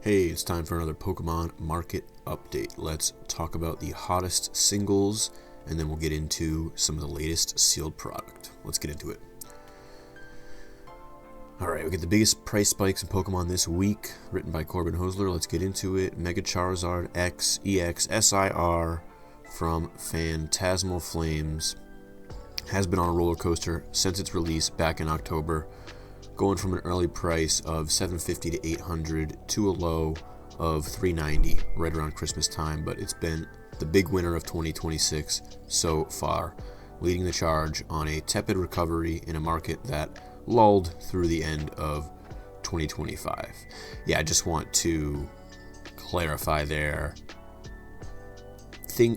Hey, it's time for another Pokemon market update. Let's talk about the hottest singles, and then we'll get into some of the latest sealed product. Let's get into it. Alright, we get the biggest price spikes in Pokemon this week, written by Corbin Hosler. Let's get into it. Mega Charizard X, EX, SIR from Phantasmal Flames has been on a roller coaster since its release back in October, going from an early price of $750 to $800 to a low of $390 right around Christmas time, but it's been the big winner of 2026 so far, leading the charge on a tepid recovery in a market that lulled through the end of 2025. Yeah, I just want to clarify there.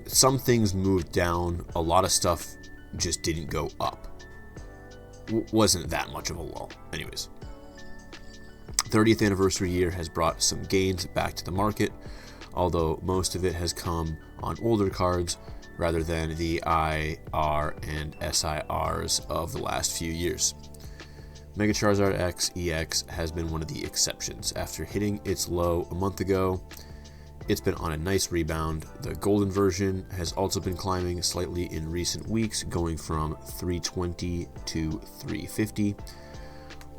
Some things moved down, a lot of stuff just didn't go up. Wasn't that much of a lull. Anyways, 30th anniversary year has brought some gains back to the market, although most of it has come on older cards rather than the IR and SIRs of the last few years. Mega Charizard X EX has been one of the exceptions. After hitting its low a month ago, it's been on a nice rebound. The golden version has also been climbing slightly in recent weeks, going from $320 to $350.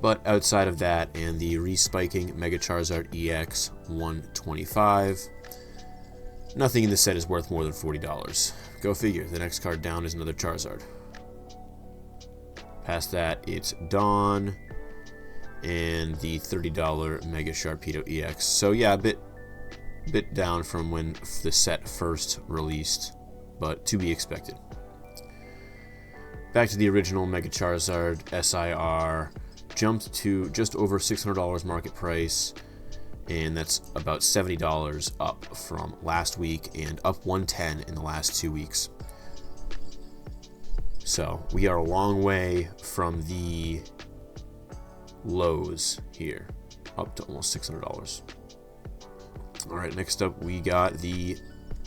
But outside of that and the respiking Mega Charizard EX $125, nothing in the set is worth more than $40. Go figure, the next card down is another Charizard. Past that, it's Dawn and the $30 Mega Sharpedo EX. So yeah, a bit down from when the set first released, but to be expected. Back to the original Mega Charizard SIR, jumped to just over $600 market price, and that's about $70 up from last week and up $110 in the last 2 weeks. So we are a long way from the lows here, up to almost $600. Alright, next up we got the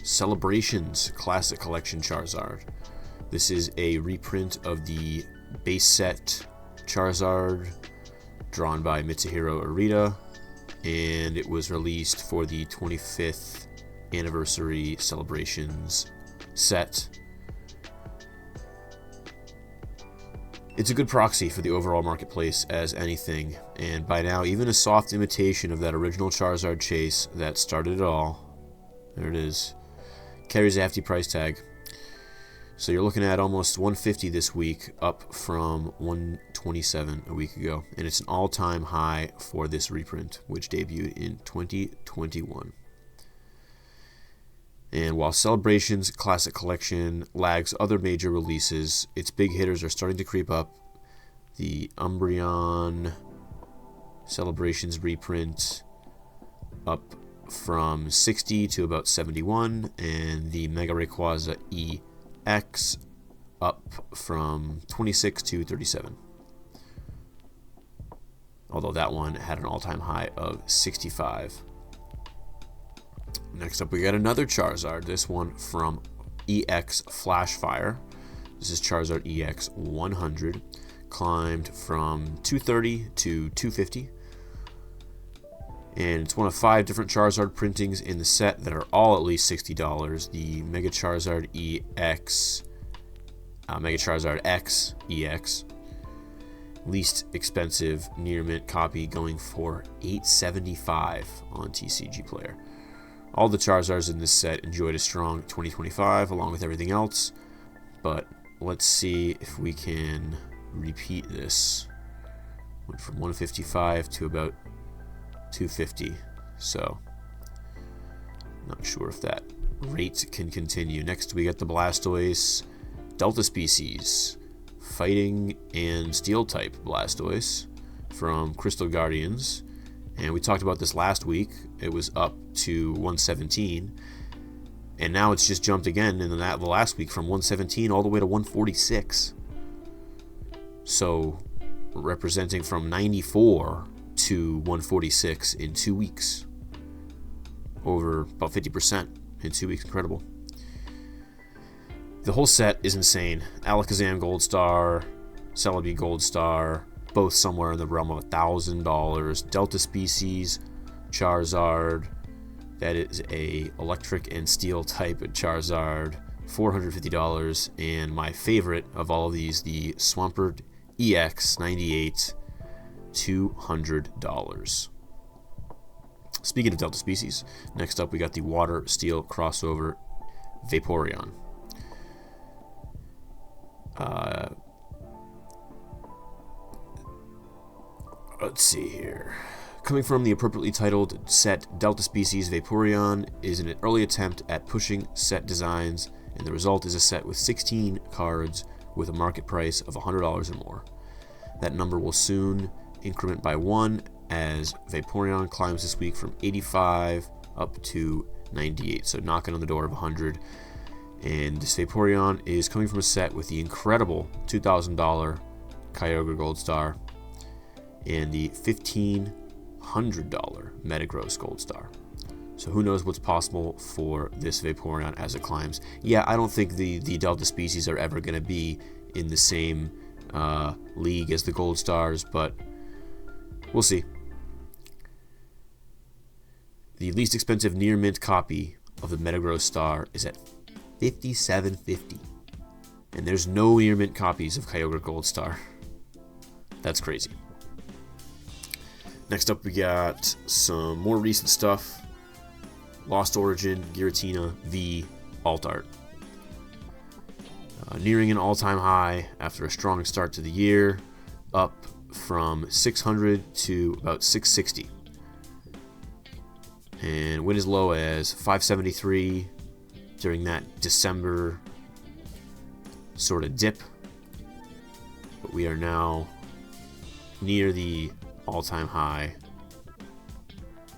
Celebrations Classic Collection Charizard. This is a reprint of the base set Charizard drawn by Mitsuhiro Arita, and it was released for the 25th anniversary Celebrations set. It's a good proxy for the overall marketplace as anything, and by now even a soft imitation of that original Charizard chase that started it all, there it is, carries a hefty price tag. So you're looking at almost $150 this week, up from $127 a week ago, and it's an all-time high for this reprint, which debuted in 2021. And while Celebrations Classic Collection lags other major releases, its big hitters are starting to creep up. The Umbreon Celebrations reprint up from 60 to about 71, and the Mega Rayquaza EX up from 26 to 37. Although that one had an all-time high of 65. Next up, we got another Charizard, this one from EX Flashfire. This is Charizard EX 100, climbed from 230 to 250. And it's one of 5 different Charizard printings in the set that are all at least $60. The Mega Charizard EX, Mega Charizard X EX, least expensive near mint copy, going for $875 on TCG Player. All the Charizards in this set enjoyed a strong 2025 along with everything else, but let's see if we can repeat this. Went from 155 to about 250, so not sure if that rate can continue. Next we got the Blastoise Delta Species, Fighting and Steel type Blastoise from Crystal Guardians. And we talked about this last week. It was up to 117, and now it's just jumped again in the last week from 117 all the way to 146. So representing from 94 to 146 in 2 weeks. Over about 50% in 2 weeks. Incredible. The whole set is insane. Alakazam Gold Star, Celebi Gold Star, both somewhere in the realm of $1,000. Delta Species, Charizard. That is a electric and steel type Charizard, $450. And my favorite of all of these, the Swampert EX 98, $200. Speaking of Delta species, next up we got the Water Steel crossover Vaporeon. Let's see here. Coming from the appropriately titled set, Delta Species Vaporeon is an early attempt at pushing set designs, and the result is a set with 16 cards with a market price of $100 or more. That number will soon increment by 1 as Vaporeon climbs this week from 85 up to 98, so knocking on the door of 100. And this Vaporeon is coming from a set with the incredible $2,000 Kyogre Gold Star and the $1,500 Metagross Gold Star. So who knows what's possible for this Vaporeon as it climbs. Yeah, I don't think the Delta species are ever going to be in the same league as the Gold Stars, but we'll see. The least expensive near mint copy of the Metagross Star is at $57.50, and there's no near mint copies of Kyogre Gold Star. That's crazy. Next up, we got some more recent stuff. Lost Origin Giratina V Alt Art. Nearing an all-time high after a strong start to the year, up from 600 to about 660. And went as low as 573 during that December sort of dip. But we are now near the all-time high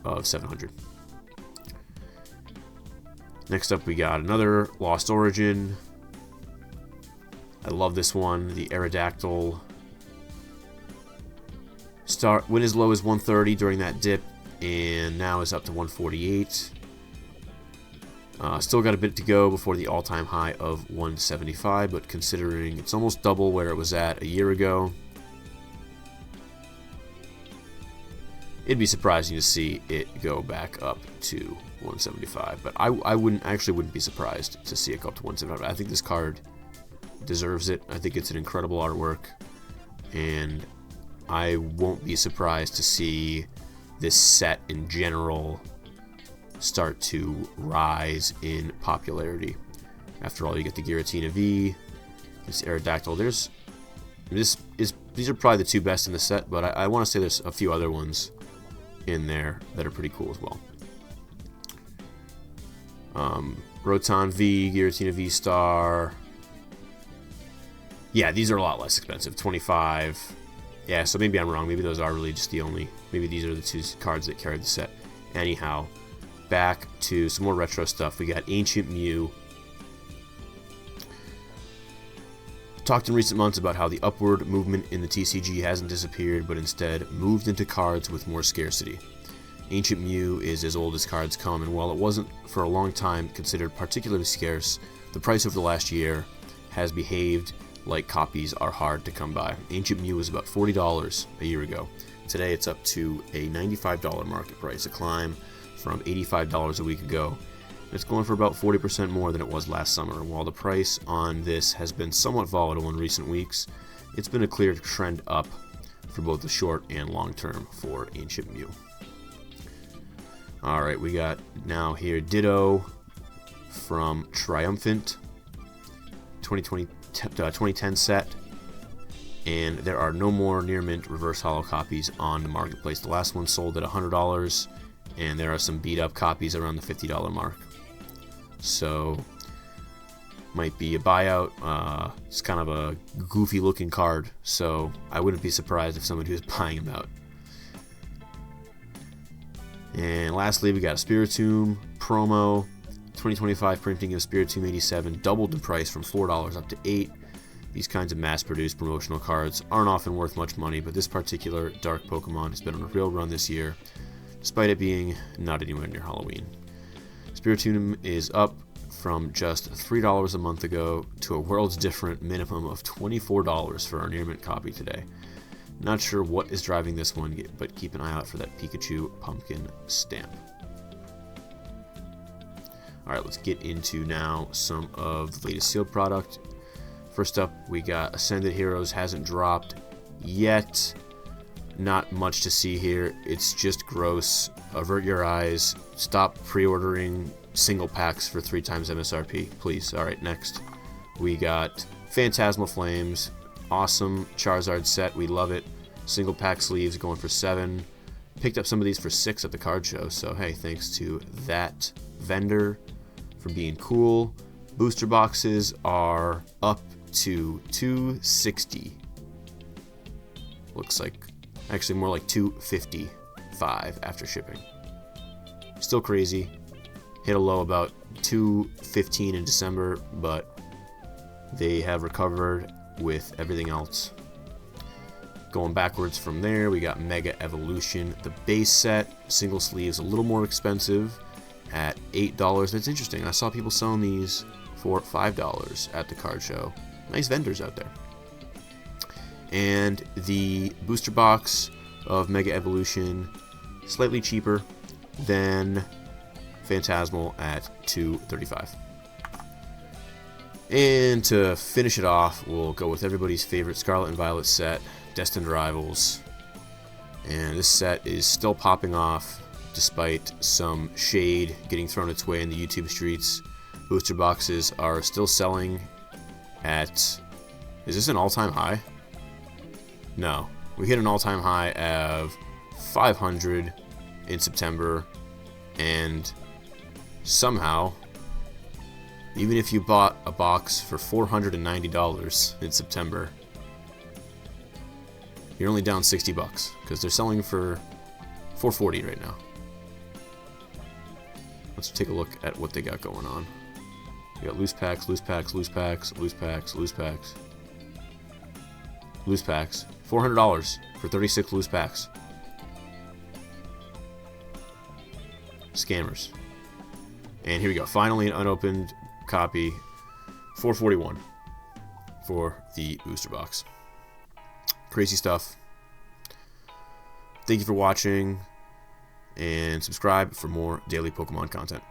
of 700. Next up, we got another Lost Origin. I love this one, the Aerodactyl. Went as low as 130 during that dip, and now is up to 148. Still got a bit to go before the all-time high of 175, but considering it's almost double where it was at a year ago, it'd be surprising to see it go back up to 175. But I wouldn't be surprised to see it go up to 175. I think this card deserves it. I think it's an incredible artwork, and I won't be surprised to see this set in general start to rise in popularity. After all, you get the Giratina V, this Aerodactyl. These are probably the two best in the set, but I want to say there's a few other ones in there that are pretty cool as well. Rotom V, Giratina V Star. Yeah, these are a lot less expensive. 25. Yeah, so maybe I'm wrong. Maybe those are really just the only. Maybe these are the two cards that carry the set. Anyhow, back to some more retro stuff. We got Ancient Mew. Talked in recent months about how the upward movement in the TCG hasn't disappeared, but instead moved into cards with more scarcity. Ancient Mew is as old as cards come, and while it wasn't for a long time considered particularly scarce, the price over the last year has behaved like copies are hard to come by. Ancient Mew was about $40 a year ago. Today it's up to a $95 market price, a climb from $85 a week ago. It's going for about 40% more than it was last summer. While the price on this has been somewhat volatile in recent weeks, it's been a clear trend up for both the short and long term for Ancient Mew. Alright, we got now here Ditto from Triumphant 2010 set, and there are no more near mint reverse holo copies on the marketplace. The last one sold at $100, and there are some beat up copies around the $50 mark. So might be a buyout. It's kind of a goofy looking card, so I wouldn't be surprised if somebody was buying them out. And lastly, we got a Spiritomb promo. 2025 printing of Spiritomb 87 doubled in price from $4 up to $8. These kinds of mass-produced promotional cards aren't often worth much money, but this particular Dark Pokemon has been on a real run this year, despite it being not anywhere near Halloween. Spiritomb is up from just $3 a month ago to a world's different minimum of $24 for our near mint copy today. Not sure what is driving this one, but keep an eye out for that Pikachu pumpkin stamp. Alright, let's get into now some of the latest sealed product. First up, we got Ascended Heroes. Hasn't dropped yet. Not much to see here. It's just gross. Avert your eyes. Stop pre-ordering single packs for 3 times MSRP, please. Alright, next. We got Phantasmal Flames. Awesome Charizard set. We love it. Single pack sleeves going for 7. Picked up some of these for 6 at the card show, so hey, thanks to that vendor for being cool. Booster boxes are up to 260. Looks like, actually more like 255 after shipping. Still crazy. Hit a low about 215 in December, but they have recovered with everything else. Going backwards from there, we got Mega Evolution. The base set, single sleeves, a little more expensive at $8. That's interesting. I saw people selling these for $5 at the card show. Nice vendors out there. And the booster box of Mega Evolution, slightly cheaper than Phantasmal at $2.35. And to finish it off, we'll go with everybody's favorite Scarlet and Violet set, Destined Rivals. And this set is still popping off despite some shade getting thrown its way in the YouTube streets. Booster boxes are still selling at... Is this an all-time high? No. We hit an all-time high of 500 in September, and somehow, even if you bought a box for $490 in September, you're only down 60 bucks because they're selling for $440 right now. Let's take a look at what they got going on. We got loose packs, loose packs, loose packs, loose packs, loose packs, loose packs. $400 for 36 loose packs. Scammers. And here we go. Finally, an unopened copy. $441 for the booster box. Crazy stuff. Thank you for watching, and subscribe for more daily Pokemon content.